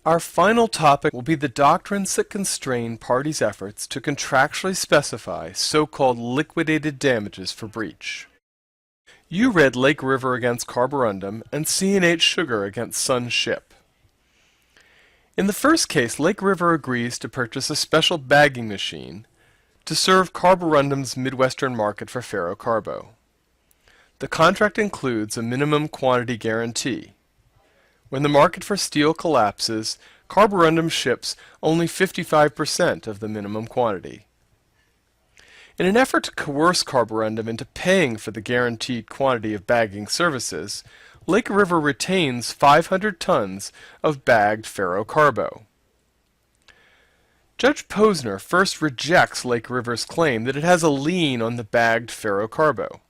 Our final topic will be the doctrines that constrain parties' efforts to contractually specify so-called liquidated damages for breach. You read Lake River against Carborundum and C&H Sugar against Sun Ship. In the first case, Lake River agrees to purchase a special bagging machine to serve Carborundum's Midwestern market for ferrocarbo. The contract includes a minimum quantity guarantee. When the market for steel collapses, Carborundum ships only 55% of the minimum quantity. In an effort to coerce Carborundum into paying for the guaranteed quantity of bagging services, Lake River retains 500 tons of bagged ferrocarbo. Judge Posner first rejects Lake River's claim that it has a lien on the bagged ferrocarbo.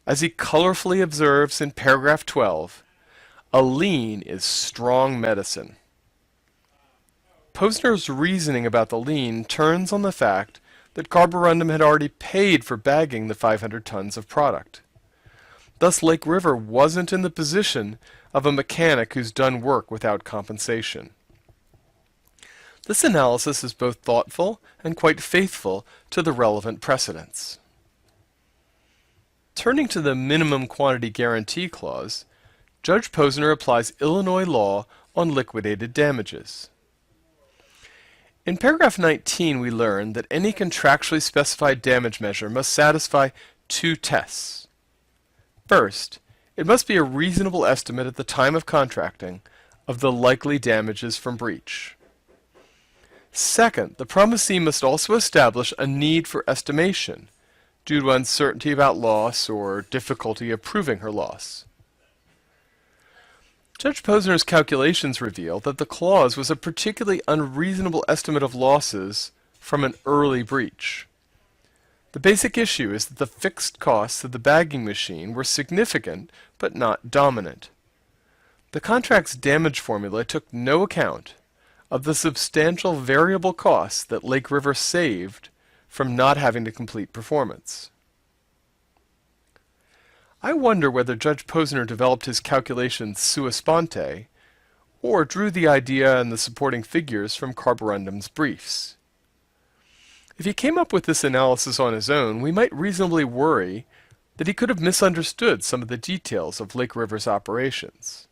As he colorfully observes in paragraph 12, a lien is strong medicine. Posner's reasoning about the lien turns on the fact that Carborundum had already paid for bagging the 500 tons of product. Thus, Lake River wasn't in the position of a mechanic who's done work without compensation. This analysis is both thoughtful and quite faithful to the relevant precedents. Turning to the minimum quantity guarantee clause, Judge Posner applies Illinois law on liquidated damages. In paragraph 19, we learn that any contractually specified damage measure must satisfy two tests. First, it must be a reasonable estimate at the time of contracting of the likely damages from breach. Second, the promisee must also establish a need for estimation due to uncertainty about loss or difficulty of proving her loss. Judge Posner's calculations reveal that the clause was a particularly unreasonable estimate of losses from an early breach. The basic issue is that the fixed costs of the bagging machine were significant but not dominant. The contract's damage formula took no account of the substantial variable costs that Lake River saved from not having to complete performance. I wonder whether Judge Posner developed his calculations sua sponte, or drew the idea and the supporting figures from Carborundum's briefs. If he came up with this analysis on his own, we might reasonably worry that he could have misunderstood some of the details of Lake River's operations.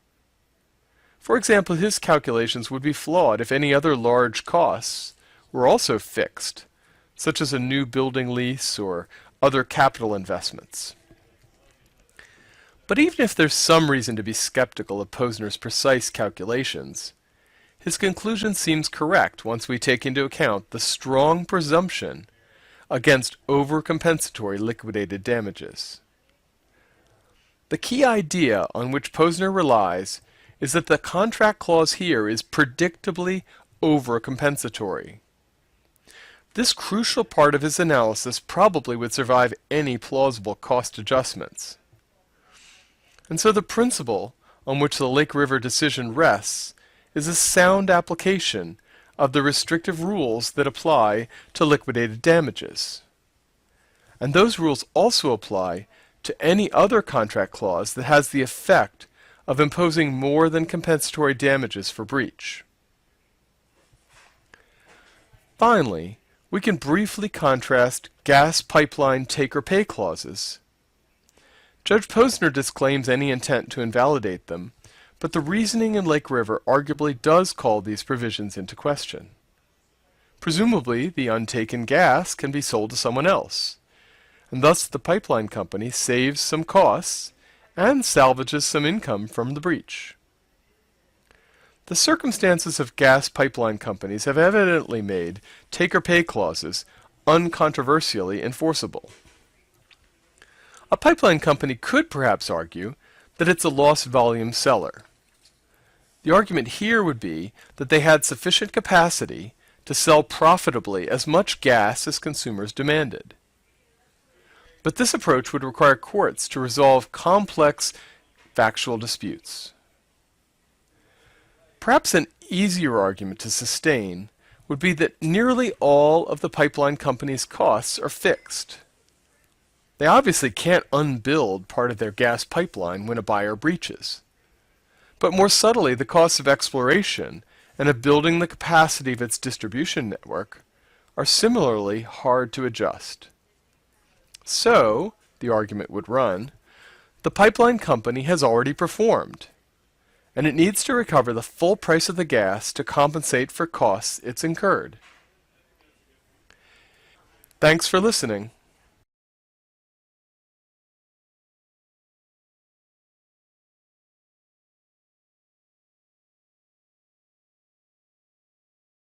For example, his calculations would be flawed if any other large costs were also fixed, such as a new building lease or other capital investments. But even if there's some reason to be skeptical of Posner's precise calculations, his conclusion seems correct once we take into account the strong presumption against overcompensatory liquidated damages. The key idea on which Posner relies is that the contract clause here is predictably overcompensatory. This crucial part of his analysis probably would survive any plausible cost adjustments. And so the principle on which the Lake River decision rests is a sound application of the restrictive rules that apply to liquidated damages. And those rules also apply to any other contract clause that has the effect of imposing more than compensatory damages for breach. Finally, we can briefly contrast gas pipeline take-or-pay clauses. Judge Posner disclaims any intent to invalidate them, but the reasoning in Lake River arguably does call these provisions into question. Presumably, the untaken gas can be sold to someone else, and thus the pipeline company saves some costs and salvages some income from the breach. The circumstances of gas pipeline companies have evidently made take-or-pay clauses uncontroversially enforceable. A pipeline company could perhaps argue that it's a lost volume seller. The argument here would be that they had sufficient capacity to sell profitably as much gas as consumers demanded. But this approach would require courts to resolve complex factual disputes. Perhaps an easier argument to sustain would be that nearly all of the pipeline company's costs are fixed. They obviously can't unbuild part of their gas pipeline when a buyer breaches. But more subtly, the costs of exploration and of building the capacity of its distribution network are similarly hard to adjust. So, the argument would run, the pipeline company has already performed, and it needs to recover the full price of the gas to compensate for costs it's incurred. Thanks for listening.